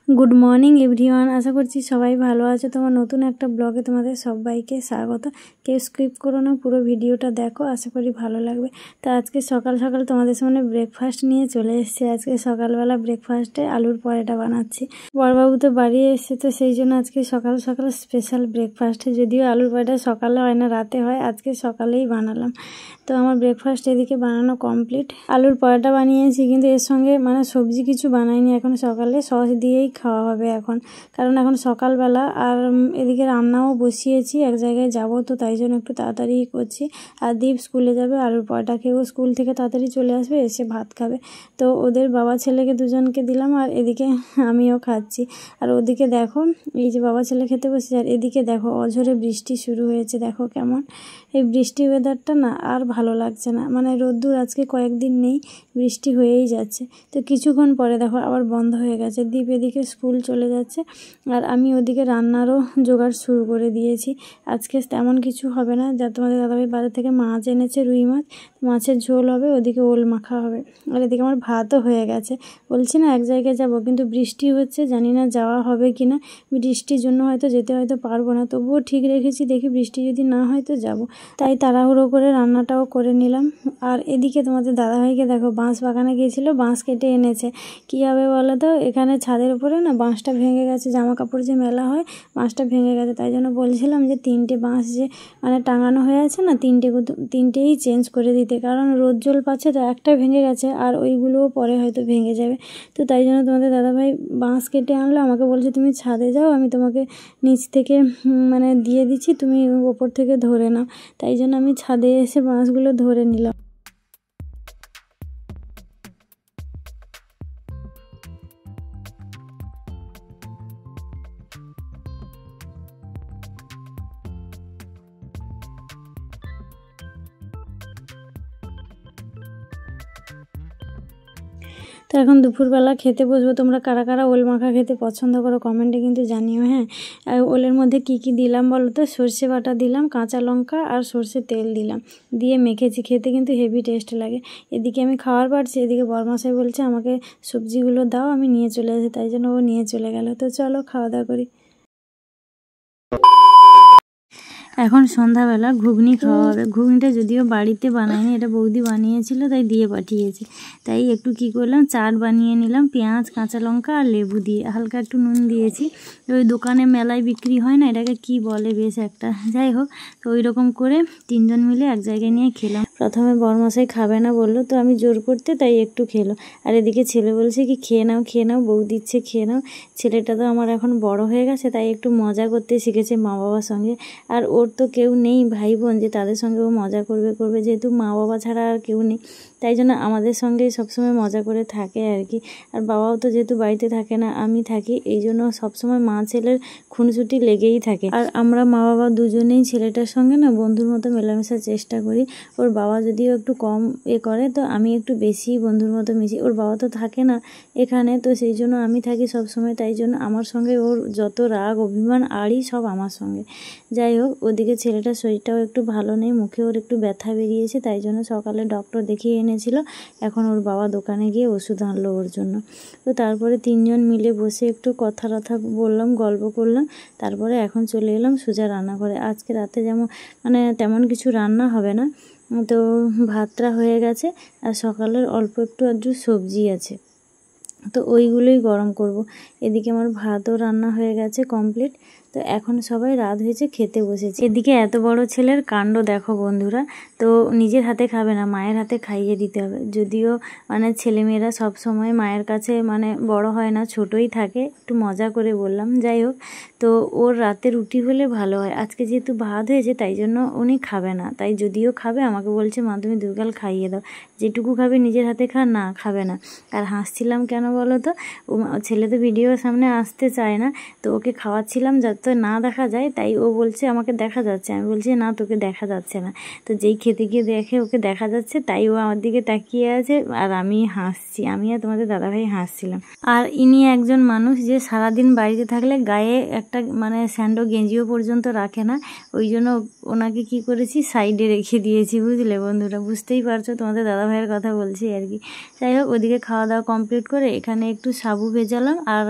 Good morning everyone. आशा करছি সবাই ভালো আছে। তোমার নতুন একটা ব্লগে তোমাদের সবাইকে স্বাগত। কেউ স্কিপ করো না, পুরো ভিডিওটা দেখো, আশা করি ভালো লাগবে। তো আজকে সকাল সকাল তোমাদের সামনে ব্রেকফাস্ট নিয়ে চলে এসেছি। আজকে সকালবেলা ব্রেকফাস্টে আলুর পরোটা বানাচ্ছি। বড়বাবু তো বাড়ি এসেছে, তো সেই জন্য আজকে সকাল সকাল স্পেশাল ব্রেকফাস্ট। যদিও আলুর পরোটা সকালে হয় না, রাতে হয়, আজকে সকালেই বানালাম। তো আমার ব্রেকফাস্ট এদিকে বানানো কমপ্লিট। আলুর পরোটা বানিয়েছি, কিন্তু এর সঙ্গে সবজি কিছু বানাইনি। এখন সকালে সস দিয়েই খাওয়া হবে এখন, কারণ এখন সকালবেলা। আর এদিকে রান্নাও বসিয়েছি, এক জায়গায় যাব, তো তাই জন্য একটু তাড়াতাড়ি করছি। আর দীপ স্কুলে যাবে, আলুর পরোটা খেয়েও স্কুল থেকে তাড়াতাড়ি চলে আসবে, এসে ভাত খাবে। তো ওদের বাবা ছেলেকে দুজনকে দিলাম, আর এদিকে আমিও খাচ্ছি। আর ওদিকে দেখো, এই যে বাবা ছেলে খেতে বসেছে, আর এদিকে দেখো অঝোরে বৃষ্টি শুরু হয়েছে। দেখো কেমন এই বৃষ্টি ওয়েদারটা না আর ভালো লাগছে না। রোদ্দুর আজকে কয়েকদিন নেই, বৃষ্টি হয়েই যাচ্ছে। তো কিছুক্ষণ পরে দেখো আবার বন্ধ হয়ে গেছে। দীপ এদিকে স্কুল চলে যাচ্ছে, আর আমি ওদিকে রান্নারও জোগাড় শুরু করে দিয়েছি। আজকে তেমন কিছু হবে না, যা তোমাদের দাদাভাই বাজার থেকে মাছ এনেছে, রুই মাছ, মাছের ঝোল হবে, ওদিকে ওল মাখা হবে। আর এদিকে আমার ভাতও হয়ে গেছে। বলছি না এক জায়গায় যাব, কিন্তু বৃষ্টি হচ্ছে, জানি না যাওয়া হবে কি না। বৃষ্টির জন্য হয়তো যেতে পারবো না, তবুও ঠিক রেখেছি, দেখি বৃষ্টি যদি না হয় তো যাবো। তাই তাড়াহুড়ো করে রান্নাটাও করে নিলাম। আর এদিকে তোমাদের দাদাভাইকে দেখো, বাঁশ বাগানে গিয়েছিল, বাঁশ কেটে এনেছে। কী হবে বলো তো, এখানে ছাদের উপরে না বাঁশটা ভেঙে গেছে, জামা কাপড় যে মেলা হয়, বাঁশটা ভেঙে গেছে। তাই জন্য বলছিলাম যে 3টে বাঁশ যে টাঙানো হয়ে আছে না, 3টেই চেঞ্জ করে দিতে, কারণ রোদ জল পাচ্ছে, তো একটা ভেঙে গেছে, আর ওইগুলোও পরে হয়তো ভেঙে যাবে। তো তাই জন্য তোমাদের দাদাভাই বাঁশ কেটে আনলো, আমাকে বলছে তুমি ছাদে যাও, আমি তোমাকে নিচ থেকে দিয়ে দিচ্ছি, তুমি ওপর থেকে ধরে নাও। তাই জন্য আমি ছাদে এসে বাঁশগুলো ধরে নিলাম। তো এখন দুপুরবেলা খেতে বসবো। তোমরা কারা কারা ওল মাখা খেতে পছন্দ করো কমেন্টে কিন্তু জানিও। হ্যাঁ, আর ওলের মধ্যে কি কি দিলাম বলো তো, সর্ষে বাটা দিলাম, কাঁচা লঙ্কা আর সর্ষে তেল দিলাম, দিয়ে মেখেছি। খেতে কিন্তু হেভি টেস্ট লাগে। এদিকে আমি খাওয়ার পারছি, এদিকে বরমাসাই বলছে আমাকে সবজিগুলো দাও, আমি নিয়ে চলে আসি, তাই জন্য ও নিয়ে চলে গেল। তো চলো খাওয়া দাওয়া করি। এখন সন্ধ্যাবেলা ঘুগনি খাওয়া হবে। ঘুগনিটা যদিও বাড়িতে বানাইনি, এটা বৌদি বানিয়েছিল, তাই দিয়ে পাঠিয়েছি। তাই একটু কি করলাম, চাট বানিয়ে নিলাম, পেঁয়াজ, কাঁচা লঙ্কা আর লেবু দিয়ে, হালকা একটু নুন দিয়েছি। ওই দোকানে মেলায় বিক্রি হয় না, এটাকে কি বলে বেশ একটা, যাই হোক। তো ওই রকম করে 3জন মিলে এক জায়গায় নিয়ে খেলাম। প্রথমে বরমশাই খাবে না বললো, তো আমি জোর করতে তাই একটু খেলো। আর এদিকে ছেলে বলছে কি খেয়ে নাও, বউ দিচ্ছে খেয়ে নাও। ছেলেটা তো আমার এখন বড় হয়ে গেছে, তাই একটু মজা করতে শিখেছে মা বাবার সঙ্গে। আর ওর তো কেউ নেই ভাই বোন যে তাদের সঙ্গে ও মজা করবে, যেহেতু মা বাবা ছাড়া আর কেউ নেই, তাই জন্য আমাদের সঙ্গেই সবসময় মজা করে থাকে আর কি। আর বাবাও তো যেহেতু বাড়িতে থাকে না, আমি থাকি, এই জন্য সবসময় মা ছেলের খুনসুটি লেগেই থাকে। আর আমরা মা বাবা দুজনেই ছেলেটার সঙ্গে বন্ধুর মতো মেলামেশার চেষ্টা করি। ওর বাবা যদিও একটু কম করে, তো আমি একটু বেশি বন্ধুর মতো মিশি। ওর বাবা তো থাকে না এখানে, তো সেই জন্য আমি থাকি সবসময়, তাই জন্য আমার সঙ্গে ওর যত রাগ অভিমান আড়ি সব আমার সঙ্গে। যাই হোক, ওদিকে ছেলেটার শরীরটাও একটু ভালো নেই, মুখে ওর একটু ব্যথা বেরিয়েছে, তাই জন্য সকালে ডক্টর দেখিয়ে এনেছিল। এখন ওর বাবা দোকানে গিয়ে ওষুধ আনলো ওর জন্য। তো তারপরে 3জন মিলে বসে একটু কথা বললাম, গল্প করলাম। তারপরে এখন চলে এলাম সোজা রান্না করে। আজকে রাতে যেমন তেমন কিছু রান্না হবে না, তো ভাতটা হয়ে গেছে, আর সকালের অল্প একটু সবজি আছে, তো ওইগুলোই গরম করব। এদিকে আমার ভাতও রান্না হয়ে গেছে কমপ্লিট। তো এখন সবাই রাত হয়েছে, খেতে বসেছে। এদিকে এত বড় ছেলের কাণ্ড দেখো বন্ধুরা, তো নিজের হাতে খাবে না, মায়ের হাতে খাইয়ে দিতে হবে। যদিও ছেলেমেয়েরা সব সময় মায়ের কাছে বড় হয় না, ছোটই থাকে, একটু মজা করে বললাম। যাই হোক, তো ওর রাতে রুটি হলে ভালো হয়। আজকে যেহেতু ভাত হয়েছে, তাই জন্য উনি খাবে না। তাই যদিও খাবে, আমাকে বলছে মা তুমি দুগাল খাইয়ে দাও, যেটুকু খাবে নিজের হাতে না খাবে না। আর হাসছিলাম কেন বলো তো, ছেলে তো ভিডিওর সামনে আসতে চায় না, তো ওকে খাওয়াচ্ছিলাম যাতে না দেখা যায়, তাই ও বলছে আমাকে দেখা যাচ্ছে। আমি বলছি না, তোকে দেখা যাচ্ছে না। তো যেই খেতে গিয়ে দেখে ওকে দেখা যাচ্ছে, তাই ও আমার দিকে তাকিয়ে আছে আর আমি হাসছি। আমি আর তোমাদের দাদাভাই হাসছিলাম। আর ইনি একজন মানুষ যে সারাদিন বাড়িতে থাকলে গায়ে একটা মানে স্যান্ডো গেঞ্জিও পর্যন্ত রাখে না। ওই জন্য ওনাকে কি করেছি, সাইডে রেখে দিয়েছি, বুঝলে বন্ধুরা? বুঝতেই পারছো, তোমাদের দাদাভাইয়ের কথা বলছি আর কি। যাই হোক, ওদিকে খাওয়া দাওয়া কমপ্লিট করে এখানে একটু সাবু ভেজালাম আর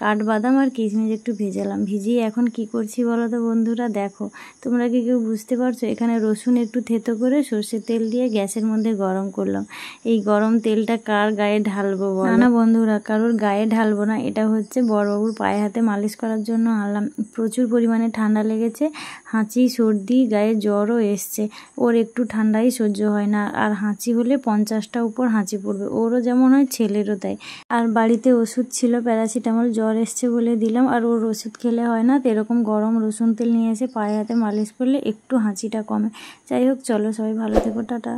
কাঠবাদাম আর কিশমিশ একটু ভেজালাম। ভিজিয়ে এখন কি করছি বলো তো বন্ধুরা? দেখো, তোমরা কি কেউ বুঝতে পারছো? এখানে রসুন একটু থেতো করে সর্ষের তেল দিয়ে গ্যাসের মধ্যে গরম করলাম। এই গরম তেলটা কার গায়ে ঢালবো বলো? না না বন্ধুরা, কারোর গায়ে ঢালবো না। এটা হচ্ছে বড়বাবুর পায়ে হাতে মালিশ করার জন্য আনলাম। প্রচুর পরিমাণে ঠান্ডা লেগেছে, হাঁচি সর্দি গায়ে জ্বরও এসছে। ওর একটু ঠান্ডাই সহ্য হয় না, আর হাঁচি হলে 50টা উপর হাঁচি পড়বে। ওরও যেমন হয়, ছেলেরও তাই। আর বাড়িতে ওষুধ ছিল প্যারাসিটামল, জ্বর এসছে বলে দিলাম। আর ওর ওষুধ খেলে হয় না, তো এরকম গরম রসুন তেল নিয়ে এসে পায়ে হাতে মালিশ করলে একটু হাঁচিটা কমে। যাই হোক, চলো সবাই ভালো থেকো, টাটা।